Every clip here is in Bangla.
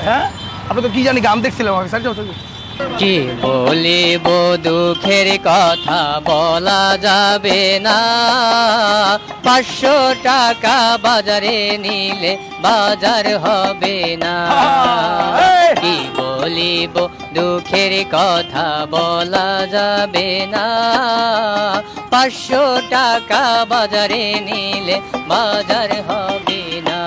হ্যাঁ আপনি তো কি জানি গান দেখছিলাম আমি স্যার। কি বলিব দুঃখের কথা বলা যাবে না, 500 টাকা বাজারে নিলে বাজার হবে না। কি বলিব দুঃখের কথা বলা যাবে না, 500 টাকা বাজারে নিলে বাজার হবে না।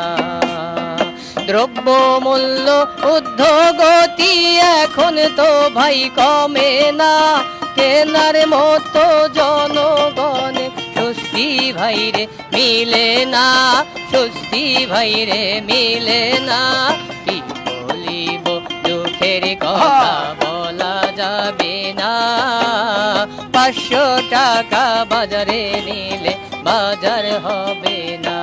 দ্রব্য মূল্য ঊর্ধ্বগতি এখন তো ভাই কমে না, কেনার মতো জনগণে স্বস্তি ভাইরে মিলে না, স্বস্তি ভাইরে মিলে না। কি বলিব দুঃখের কথা বলা যাবে না, 500 টাকা বাজারে নিলে বাজার হবে না,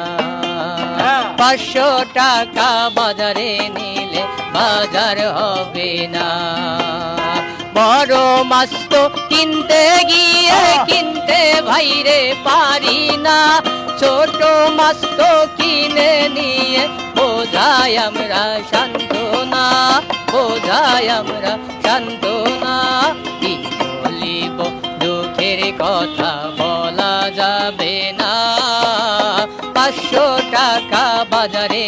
500 টাকা বাজারে নিলে বাজার হবে না। বড় মাছ তো কিনতে গিয়ে কিনতে ভাইরে পারি না, ছোট মাছ তো কিনে নিয়ে বোঝাই আমরা সান্ত্বনা, বোঝাই আমরা সান্ত্বনা। কি বলিব দুঃখের কথা বলা যাবে না, 500 টাকা বাজারে